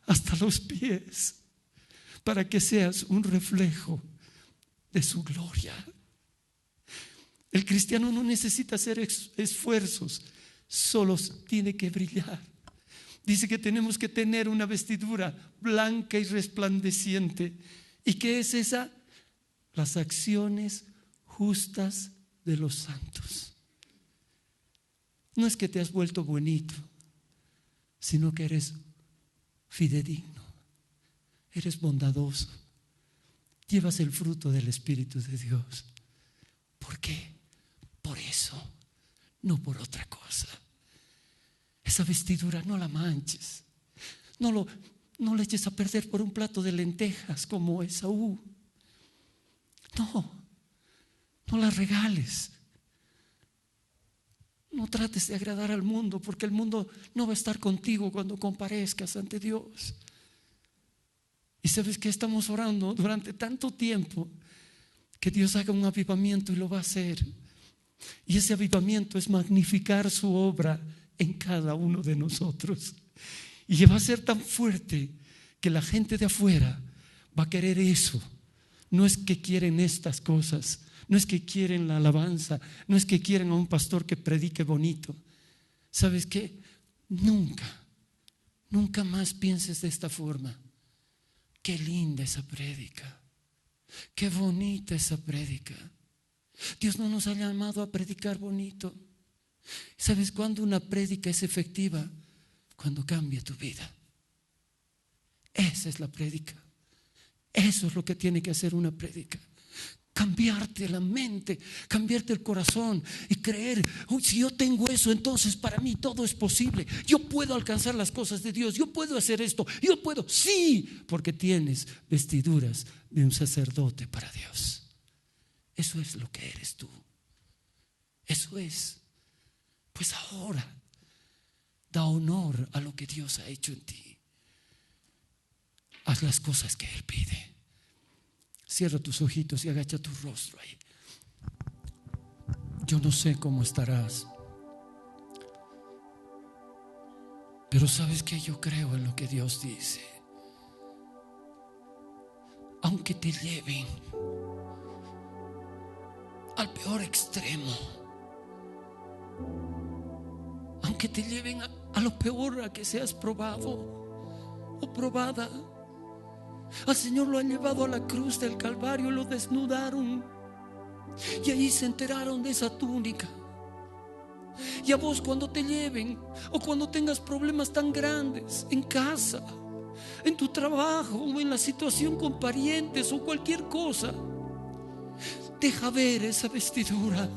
hasta los pies, para que seas un reflejo de su gloria. El cristiano no necesita hacer esfuerzos, solo tiene que brillar. Dice que tenemos que tener una vestidura blanca y resplandeciente. ¿Y qué es esa? Las acciones justas de los santos. No es que te has vuelto bonito, sino que eres fidedigno, eres bondadoso, llevas el fruto del Espíritu de Dios. ¿Por qué? Por eso, no por otra cosa. Esa vestidura no la manches, no le eches a perder por un plato de lentejas como Esaú. No la regales. No trates de agradar al mundo, porque el mundo no va a estar contigo cuando comparezcas ante Dios. Y sabes que estamos orando durante tanto tiempo que Dios haga un avivamiento, y lo va a hacer. Y ese avivamiento es magnificar su obra en cada uno de nosotros. Y va a ser tan fuerte que la gente de afuera va a querer eso. No es que quieren estas cosas, no es que quieren la alabanza, no es que quieren a un pastor que predique bonito. ¿Sabes qué? Nunca más pienses de esta forma. Qué linda esa prédica, qué bonita esa prédica. Dios no nos ha llamado a predicar bonito. ¿Sabes cuándo una prédica es efectiva? Cuando cambia tu vida. Esa es la prédica. Eso es lo que tiene que hacer una prédica. cambiarte la mente, cambiarte el corazón y creer: uy, si yo tengo eso, entonces para mí todo es posible. Yo puedo alcanzar las cosas de Dios, yo puedo hacer esto, yo puedo. Sí, porque tienes vestiduras de un sacerdote para Dios. Eso es lo que eres tú. Eso es. Pues ahora da honor a lo que Dios ha hecho en ti. Haz las cosas que Él pide. Cierra tus ojitos y agacha tu rostro ahí. Yo no sé cómo estarás, pero sabes que yo creo en lo que Dios dice. Aunque te lleven al peor extremo, aunque te lleven a lo peor, a que seas probado o probada, al Señor lo han llevado a la cruz del Calvario, lo desnudaron y ahí se enteraron de esa túnica. Y a vos, cuando te lleven o cuando tengas problemas tan grandes en casa, en tu trabajo o en la situación con parientes o cualquier cosa, deja ver esa vestidura.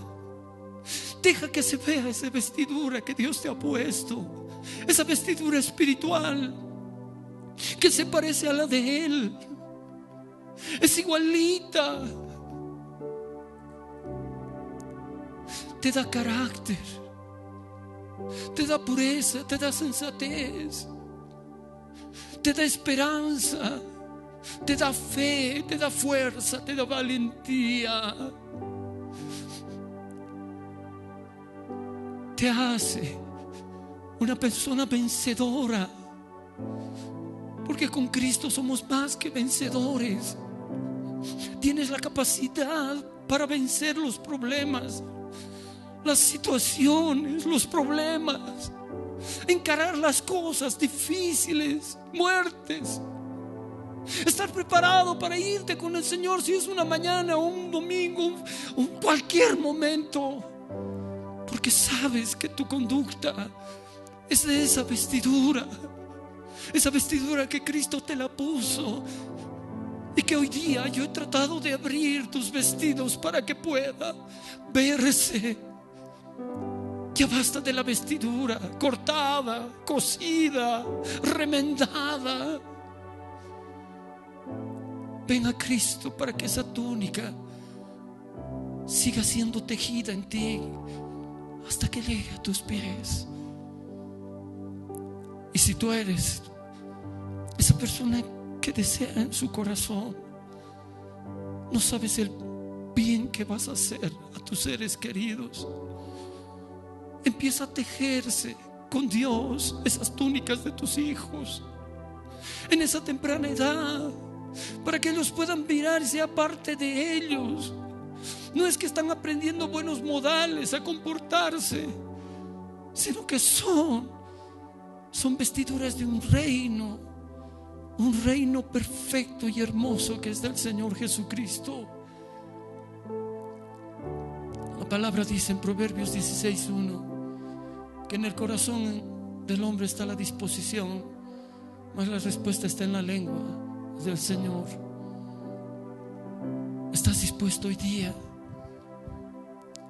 Deja que se vea esa vestidura que Dios te ha puesto, esa vestidura espiritual que se parece a la de Él. Es igualita. Te da carácter, te da pureza, te da sensatez, te da esperanza, te da fe, te da fuerza, te da valentía. Te hace una persona vencedora, porque con Cristo somos más que vencedores. Tienes la capacidad para vencer los problemas, las situaciones, los problemas, encarar las cosas difíciles, muertes. Estar preparado para irte con el Señor, si es una mañana o un domingo o cualquier momento, porque sabes que tu conducta es de esa vestidura que Cristo te la puso, y que hoy día yo he tratado de abrir tus vestidos para que pueda verse. Ya basta de la vestidura cortada, cosida, remendada. Ven a Cristo para que esa túnica siga siendo tejida en ti hasta que llegue a tus pies. Y si tú eres esa persona que desea en su corazón, no sabes el bien que vas a hacer a tus seres queridos, empieza a tejerse con Dios esas túnicas de tus hijos en esa temprana edad, para que ellos puedan mirar y sea parte de ellos. No es que están aprendiendo buenos modales a comportarse, sino que son vestiduras de un reino perfecto y hermoso que es del Señor Jesucristo. La palabra dice en Proverbios 16:1 que en el corazón del hombre está la disposición, mas la respuesta está en la lengua del Señor. ¿Estás dispuesto hoy día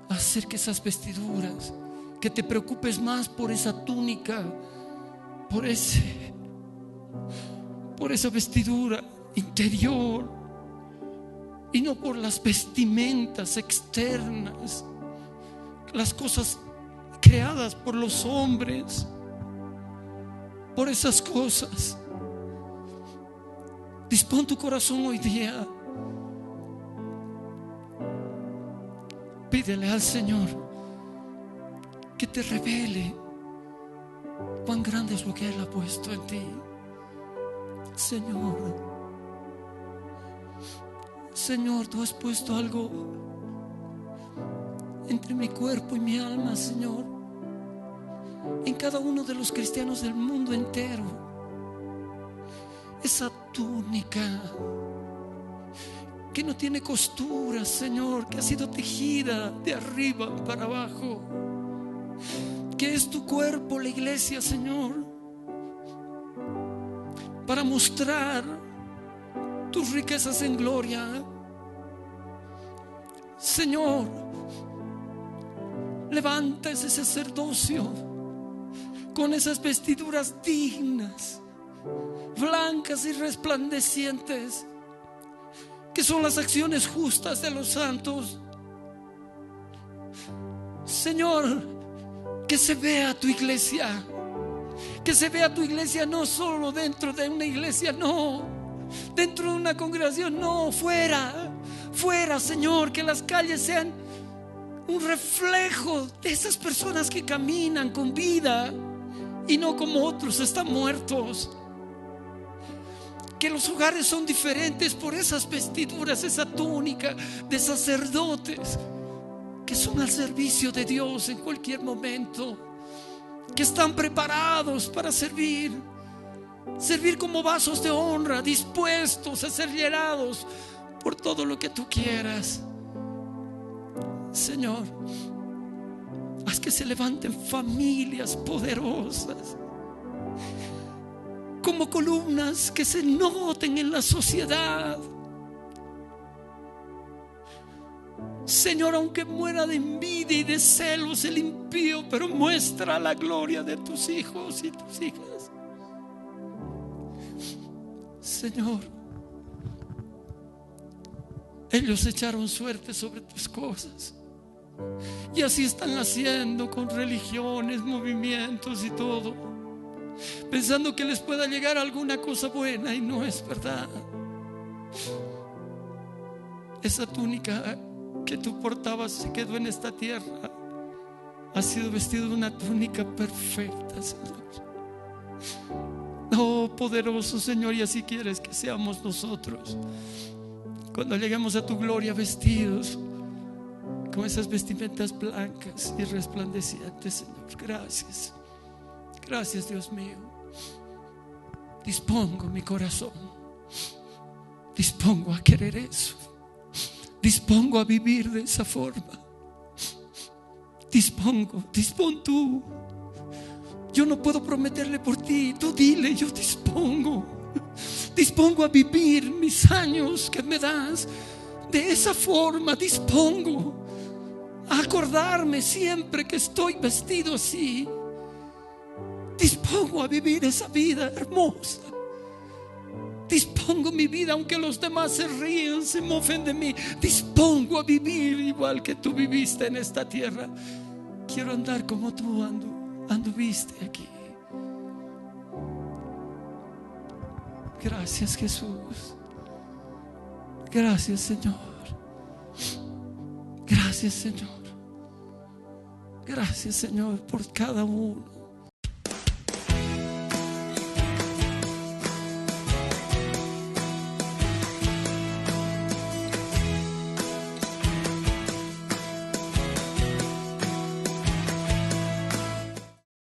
a hacer que esas vestiduras, que te preocupes más por esa túnica, por esa vestidura interior, y no por las vestimentas externas, las cosas creadas por los hombres, por esas cosas? Dispón tu corazón hoy día. Pídele al Señor que te revele cuán grande es lo que Él ha puesto en ti. Señor, tú has puesto algo entre mi cuerpo y mi alma, Señor, en cada uno de los cristianos del mundo entero. Esa túnica que no tiene costuras, Señor, que ha sido tejida de arriba para abajo, que es tu cuerpo, la iglesia, Señor, para mostrar tus riquezas en gloria, Señor, levanta ese sacerdocio con esas vestiduras dignas, blancas y resplandecientes, que son las acciones justas de los santos. Señor, que se vea tu iglesia, que se vea tu iglesia no solo dentro de una iglesia, no, dentro de una congregación, no, fuera, Señor, que las calles sean un reflejo de esas personas que caminan con vida y no como otros están muertos. Que los hogares son diferentes por esas vestiduras, esa túnica de sacerdotes que son al servicio de Dios en cualquier momento, que están preparados para servir como vasos de honra, dispuestos a ser llenados por todo lo que tú quieras. Señor, haz que se levanten familias poderosas, como columnas que se noten en la sociedad. Señor, aunque muera de envidia y de celos el impío, pero muestra la gloria de tus hijos y tus hijas. Señor, ellos echaron suerte sobre tus cosas y así están haciendo con religiones, movimientos y todo, pensando que les pueda llegar alguna cosa buena, y no es verdad. Esa túnica que tú portabas se quedó en esta tierra, ha sido vestido de una túnica perfecta, Señor. Oh, poderoso Señor, y así quieres que seamos nosotros cuando lleguemos a tu gloria, vestidos con esas vestimentas blancas y resplandecientes, Señor. Gracias, gracias, Dios mío. Dispongo mi corazón, dispongo a querer eso, dispongo a vivir de esa forma. Dispón tú. Yo no puedo prometerle por ti, tú dile, yo dispongo a vivir mis años que me das de esa forma. Dispongo a acordarme siempre que estoy vestido así. Dispongo a vivir esa vida hermosa. Dispongo mi vida, aunque los demás se ríen, se mofen de mí. Dispongo a vivir igual que tú viviste en esta tierra. Quiero andar como tú anduviste aquí. Gracias, Jesús. Gracias, Señor. Gracias, Señor. Gracias, Señor, por cada uno